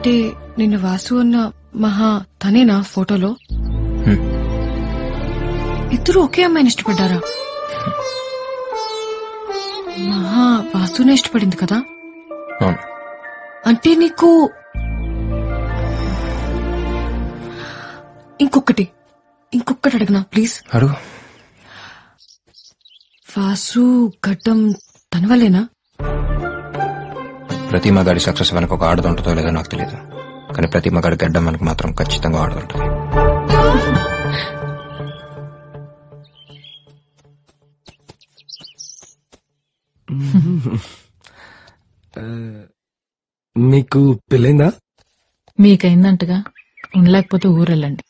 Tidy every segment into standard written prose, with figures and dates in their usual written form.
అంటే నిన్న వాసు అన్న మహా తనేనా ఫోటోలో? ఇద్దరు ఒకే అమ్మాయిని ఇష్టపడ్డారా? మహా వాసునే ఇష్టపడింది కదా? అంటే నీకు ఇంకొకటి అడగనా ప్లీజ్? అడుగు. వాసు గడ్డం తన వల్లేనా? ప్రతి మగాడి సక్సెస్ వెనక ఒక ఆడదుంటుందో లేదో నాకు తెలియదు, కానీ ప్రతి మగాడి గడ్డం మనకు మాత్రం ఖచ్చితంగా ఆడదుంటుంది. మీకు పెళ్ళైందా? మీకైందంటగా. ఉండలేకపోతే ఊరెళ్ళండి.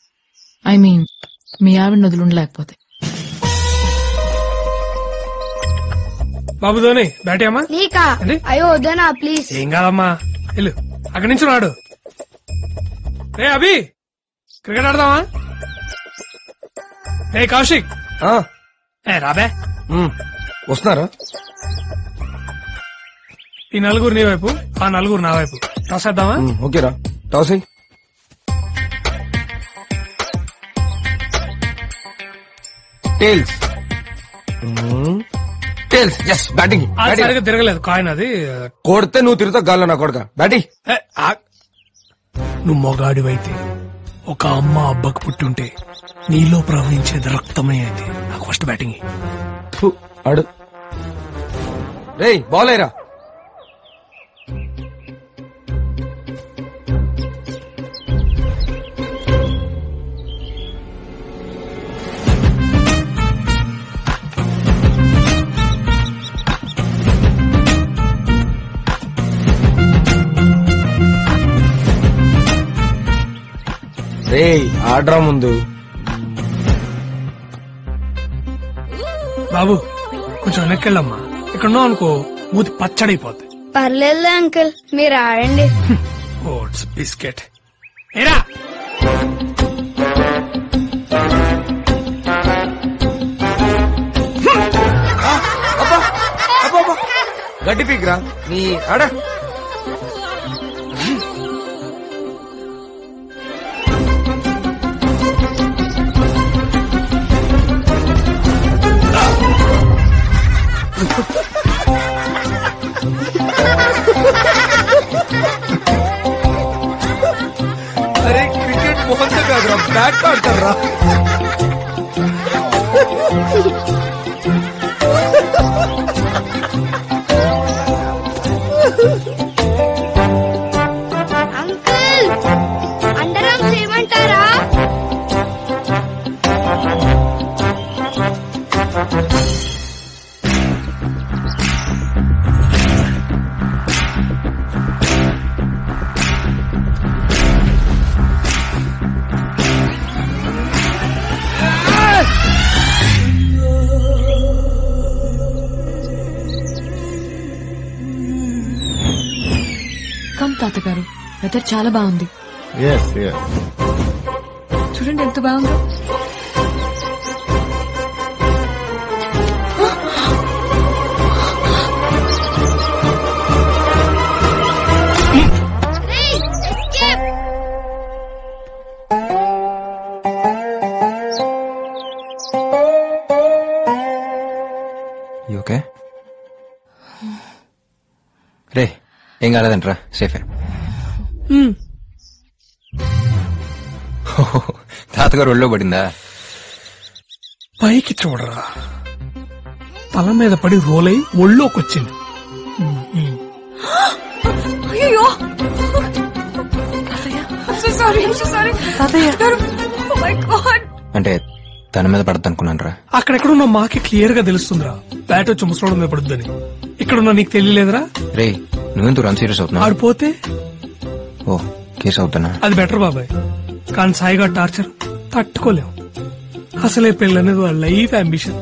ఐ మీన్ మీ ఆవిడ వదిలి ఉండలేకపోతే. బాబు ధోని బ్యాటీ అమ్మా. అయ్యో వద్దనా ప్లీజ్. ఏం కాదమ్మా, వెళ్ళు అక్కడి నుంచి రాడు. రే అభి, క్రికెట్ ఆడదామా? రే కౌశిక్, రాబే. వస్తున్నారా? ఈ నలుగురు నీ వైపు, ఆ నలుగురు నా వైపు. టాస్ వేద్దామా? ఓకేరా, toss. Tails. Tails. Yes, batting. సరిగ్గా తిరగలేదు కాయిన్, అది కొడితే నువ్వు తిరుగుతావు గాల్లో నా కొడుక. బ్యాటింగ్. నువ్వు మొగాడివైతే ఒక అమ్మ అబ్బకు పుట్టుంటే నీలో ప్రవహించేది రక్తమే అయితే నాకు ఫస్ట్ బ్యాటింగ్. ఆడు. రేయ్ బాల్ అయ్యరా. రేయ్ ఆడ్రా ముందు. బాబు కొంచెం వెనక్కెళ్ళమ్మా, ఇక్కడ ఉన్నావు అనుకో మూతి పచ్చడైపోద్ది. పర్లేదు అంకుల్, మీరు ఆడండి. Oats biscuit. ఏరా గడ్డి పీక్రా నీ ఆడ. అరే క్రికెట్ మొహంతో కాదురా, బ్యాట్ ఆడతారా? అంకుల్ అండర్ ఆర్మ్స్ ఏమంటారా? కమ్ తాతగారు, వెదర్ చాలా బాగుంది. చూడండి ఎంత బాగుందో. ఓకే రే, ఏం కాలేదంటరా? సేఫే. తాతగారు ఒళ్ళో పడిందా? పైకి చూడరా, తల మీద పడి రోలై ఒళ్ళోకి వచ్చింది. అయ్యో అంటే తన మీద పడద్దు అనుకున్నాను రా. అక్కడెక్కడున్నా మాకే క్లియర్ గా తెలుస్తుందిరా, బ్యాట్ వచ్చి ముసలోడు మీద పడుద్దని. ఇక్కడున్నా నీకు తెలియలేదురా? రే నువ్వెందుకు రన్ సీరియస్ అవుతున్నావు? ఆడిపోతే ఓ కేసు అవుతానా? అది బెటర్ బాబాయ్, కానీ సాయిగా టార్చర్ తట్టుకోలేం. అసలే పెళ్ళనేది వాళ్ళ లైఫ్ అంబిషన్.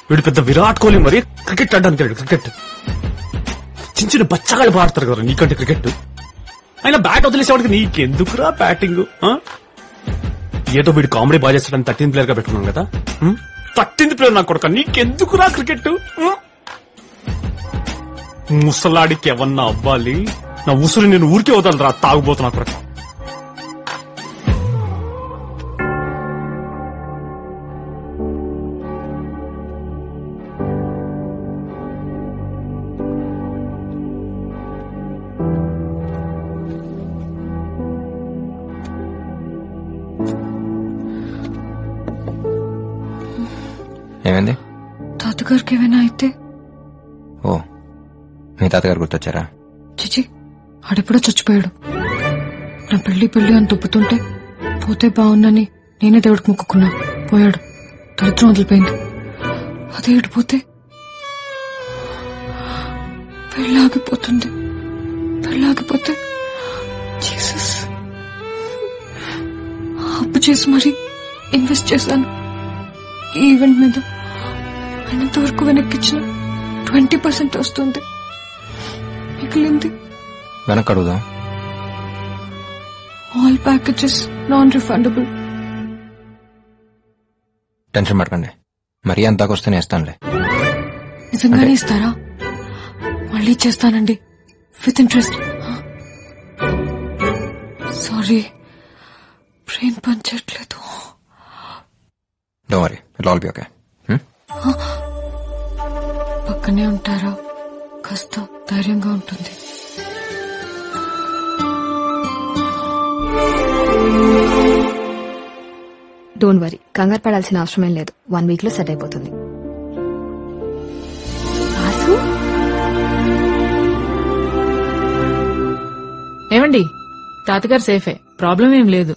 వీడు పెద్ద విరాట్ కోహ్లీ మరి క్రికెట్ ఆడడానికి. క్రికెట్ చిన్న చిన్న బచ్చగాళ్ళు పాడతారు కదా నీకంటే క్రికెట్. అయినా బ్యాట్ వదిలేసేవాడికి నీకెందుకురా బ్యాటింగ్? ఏదో వీడు కామెడీ బాగా చేస్తాడని 13th ప్లేయర్ గా పెట్టుకున్నాం కదా. తట్టింది పిల్లలు నా కొడుక, నీకెందుకురా క్రికెట్? ముసలాడికి ఎవన్నా అవ్వాలి, నా ఉసురు నేను ఊరికే వదలరా తాగుబోతున్నా కొడుక. ఏమైంది? తాతగారికి ఏమైనా అయితే? ఓ, మీ తాతగారు గుర్తొచ్చారా? చిచి, ఆడెప్పుడో చచ్చిపోయాడు. నా పెళ్లి అని తుప్పుతుంటే పోతే బాగుందని నేనే దేవుడికి మొక్కుకున్నా. పోయాడు, దరిద్రం వదిలిపోయింది. అదే ఇడిపోతే పెళ్ళాగిపోతుంది. పెళ్ళాగిపోతే జీసస్, అప్పు చేసి మరీ ఇన్వెస్ట్ చేశాను ఈ ఈవెంట్ మీద. అయినంత వరకు వెనక్కిచ్చిన 20% వస్తుంది, మిగిలింది వెనక్కి అడుగుదాం. All packages non refundable. Tension పడకండి, మరీ అంతాకు వస్తేనే ఇస్తానులే. నిజంగానే ఇస్తారా? మళ్ళీ చేస్తానండి, విత్ ఇంట్రెస్ట్. సారీ, బ్రెయిన్ పనిచేయట్లేదు. Don't worry, it all be okay. పక్కనే ఉంటారా? కాస్త ధైర్యంగా ఉంటుంది. డోంట్ వరీ, కంగారు పడాల్సిన అవసరమేం లేదు. 1 week లో సెట్ అయిపోతుంది. ఏమండి, తాతగారు సేఫే, ప్రాబ్లం ఏం లేదు.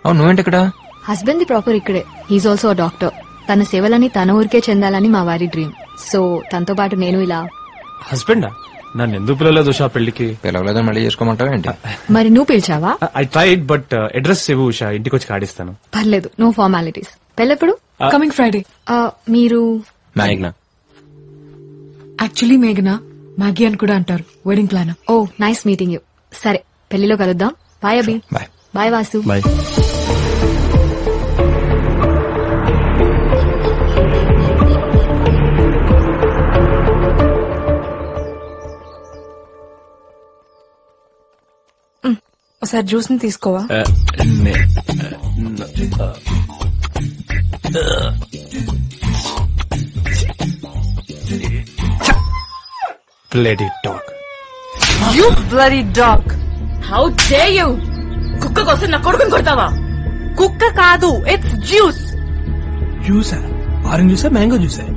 అవును, నువ్వేంటి ఇక్కడ? హస్బెండ్ ది ప్రాపర్ ఇక్కడే. He's also a doctor. తన సేవలని తన ఊరికే చెందాలని మా వారి డ్రీమ్. సో తనతో పాటు నేను ఇలా. హస్బెండా? నన్ను ఎందుకు పిలవలేదు ఉషా పెళ్లికి? పిలవలేదని మళ్ళీ చేసుకోమంటావా ఏంటి? మరి నువ్వు పిలిచావా? ఐ ట్రైడ్, బట్ అడ్రస్ ఇవ్వు ఉషా, ఇంటికి వచ్చి కాడిస్తాను. పర్లేదు, నో ఫార్మాలిటీస్. పెళ్ళెప్పుడు? Coming Friday. మీరు? మేఘ్నా. యాక్చువల్లీ మేఘనా, మ్యాగీ అని కూడా అంటారు. Wedding planner. Oh, nice meeting you. సరే, పెళ్లిలో కలుద్దాం. Bye Abhi. Bye. Bye Vasu. Bye. ఒకసారి జ్యూస్ ని తీసుకోవా? Bloody dog. You bloody dog. How dare you! కుక్క కోసం నా కొడుకుని కొడతావా? కుక్క కాదు, ఇట్స్ జ్యూస్. జ్యూసా? ఆరెంజ్ జ్యూసా, మ్యాంగో జ్యూసా?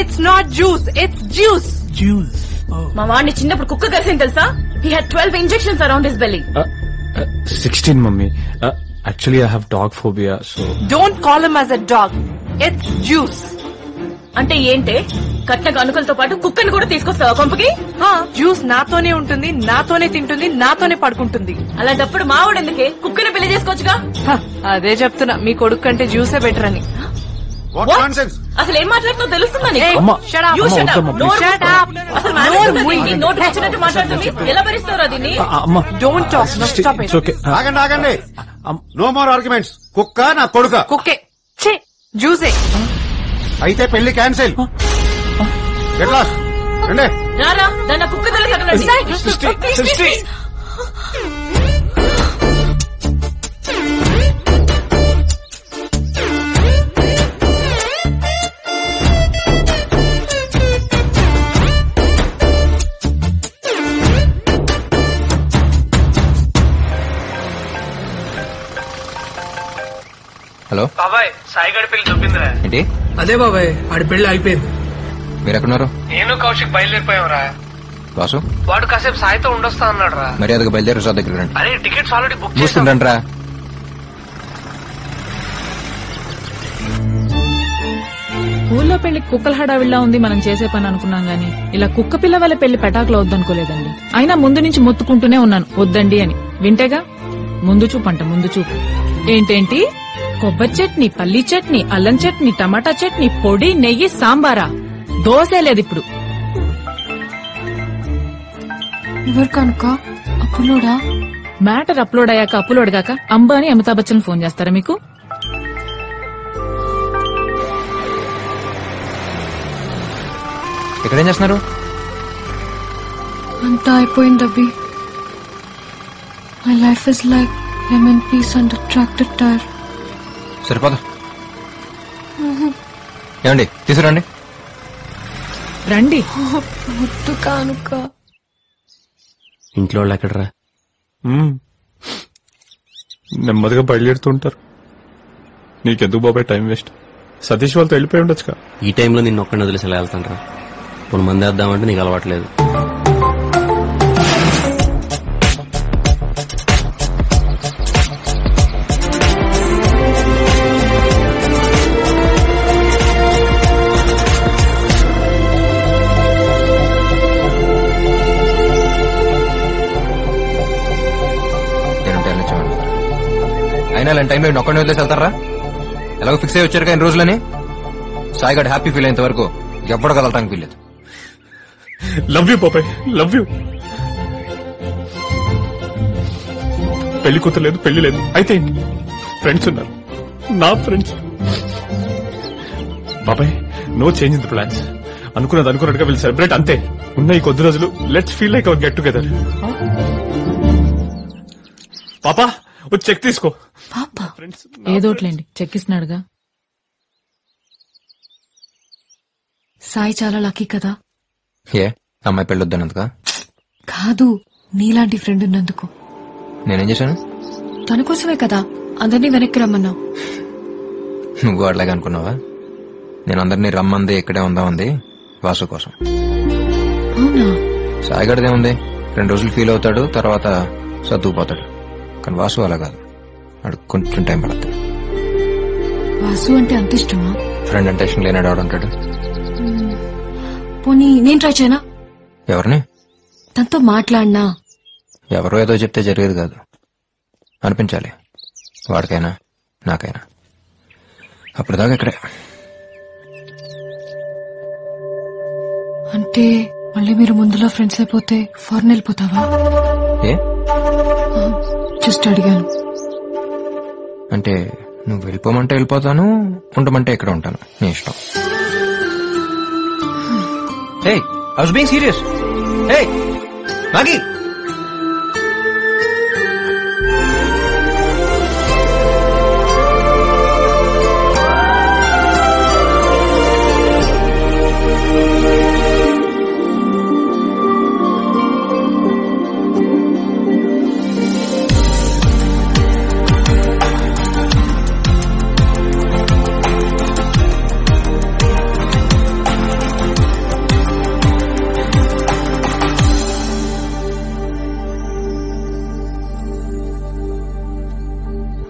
It's not juice, it's juice. Juice. మా వాడిని చిన్నప్పుడు కుక్క కలిసింది తెలుసా? He had 12 injections around his belly. 16, mummy. Actually, I have dog phobia, so... Don't call him as a dog. It's juice. అంటే ఏంటే? కట్న కానుకలతో పాటు కుక్కని కూడా తీసుకొస్తావా కొంపకి? జ్యూస్ నాతోనే ఉంటుంది, నాతోనే తింటుంది, నాతోనే పడుకుంటుంది. అలాంటప్పుడు మావాడు ఎందుకే? కుక్కని పెళ్లి చేసుకోవచ్చుగా. అదే చెప్తున్నా, మీ కొడుకు కంటే జ్యూసే బెటర్ అని. అసలు ఏం మాట్లాడుతుందో తెలుస్తుందా నీకు? అమ్మా, You shut up. అమ్మా, నోరు shut మూసుకో. up. అసలు మాట్లాడుతుందా దీన్ని? నోటికి వచ్చినట్టు మాట్లాడుతుంది. ఎలా భరిస్తావురా దీన్ని? అమ్మా, Don't talk. No, stop it. it's okay. ఆగండి ఆగండి, నో మోర్ ఆర్గ్యుమెంట్స్. కుక్క నా కొడుక. కుక్కే. ఛీ, జ్యూసే. అయితే పెళ్లి క్యాన్సిల్. Get lost. రండి. రారా, దాన్ని కుక్క తల్లి తగలండి. హలో బాబాయ్, సాయిగడి పెళ్లి దొబ్బిందిరా. ఏంటి? అదే బాబాయ్, ఆడి పెళ్లి అయిపోయింది. మీరు ఎక్కడున్నారు? నేను కౌశిక్ బయలుదేరిపోయావురా. వాసు వాడు కాసేపు సాయితో ఉండొస్తా అన్నాడు రా. మర్యాదగా బయలుదేరి రిసార్ట్ దగ్గర రండి. అరే, టికెట్స్ ఆల్రెడీ బుక్ చేసాం. చూస్తుండండి రా. ఊళ్ళో పెళ్లి కుక్కల హడావిడిలా ఉంది మనం చేసే పని అనుకున్నాం గానీ ఇలా కుక్క పిల్ల వల్ల పెళ్లి పెటాకులో వద్దనుకోలేదండి. అయినా ముందు నుంచి మొత్తుకుంటూనే ఉన్నాను వద్దండి అని. వింటేగా ముందు చూపు అంట, ముందు చూపు. ఏంటేంటి? కొబ్బరి చట్నీ, పల్లీ చట్నీ, అల్లం చట్నీ, టమాటా చట్నీ, పొడి, నెయ్యి, సాంబారా? దోశే లేదు ఇప్పుడు. ఎవరు కనుక అప్పులోడా? మ్యాటర్ అప్లోడ్ అయ్యాక అప్లోడ్ గాక అంబానీ అమితాబ్ బచ్చన్ ఫోన్ చేస్తారా మీకు? ఇక్కడేం చేస్తున్నారు? అంతా అయిపోయింది Abhi. My life is like lemon piece and tractor tyre. సరిపోదా? ఏమండి తీసుకురండి. రండి. ముద్దు కానుక. ఇంట్లో వాళ్ళు ఎక్కడరా? నెమ్మదిగా బయలుదేరుతుంటారు. నీకెందుకు బాబాయ్ టైం వేస్ట్? సతీష్ వాళ్ళతో వెళ్ళిపోయి ఉండొచ్చుగా. ఈ టైంలో నిన్ను ఒక్కడిని వదిలేసి ఎలా వెళ్తాను రా? కొన్ని మంది వేద్దామంటే నీకు అలవాట్లేదు. అయినా ఇలాంటి టైంలో నేను ఒక్కడిని వదిలేసి వెళ్తారా? ఎలాగో ఫిక్స్ అయ్యి వచ్చారు కానీ రోజులని. సాయిగడ్ హ్యాపీ ఫీల్ అయినంత వరకు ఎవ్వడు కదలటానికి వీల్లేదు. లవ్ యూ బాబాయ్, లవ్ యూ. పెళ్లి కూతురు లేదు, పెళ్లి లేదు, అయితే ఫ్రెండ్స్ ఉన్నారు, నా ఫ్రెండ్స్. బాబాయ్ no change in the plans. అనుకున్నది అనుకున్నట్టుగా వీళ్ళు సెలబ్రేట్ అంతే. ఉన్న ఈ కొద్ది రోజులు let's feel like our get together. పాపా వచ్చి చెక్ తీసుకో. పాపా ఫ్రెండ్స్ ఏదోట్లేండి, చెక్కిస్తున్నాడుగా. సాయి చాలా లక్కీ కదా. ఏ అమ్మాయి పెళ్ళొద్దనందుక? కాదు, నీలాంటి ఫ్రెండ్ ఉన్నందుకు. నేనేం చేశాను? తన కోసమే కదా అందరినీ వెనక్కి రమ్మన్నావు. నువ్వు అట్లాగే అనుకున్నావా? నేను అందరినీ రమ్మంది ఇక్కడే ఉందామంది వాసు కోసం. అవునా? సాయిగడదేముంది, 2 రోజులు ఫీల్ అవుతాడు, తర్వాత సర్దుకుపోతాడు. కానీ వాసు అలా కాదు, వాడు కొంచెం టైం పడుతుంది. వాసు అంటే అంత ఇష్టమా? ఫ్రెండ్ అంటే ఇష్టం లేనాడు ఆడుంటాడు. పోనీ నేను ట్రై చేయనా? ఎవరిని? తనతో మాట్లాడినా. ఎవరో ఏదో చెప్తే జరిగేది కాదు, అనిపించాలి. వాడికైనా నాకైనా. అప్పుడు దాకా ఇక్కడే. అంటే మళ్ళీ మీరు ముందులో ఫ్రెండ్స్ అయిపోతే ఫారెన్ వెళ్ళిపోతావా? ఏ జస్ట్ అడిగాను. అంటే నువ్వు వెళ్ళిపోమంటే వెళ్ళిపోతాను, ఉండమంటే ఇక్కడ ఉంటాను, నీ ఇష్టం. Hey, I was being serious. Hey, Maggie!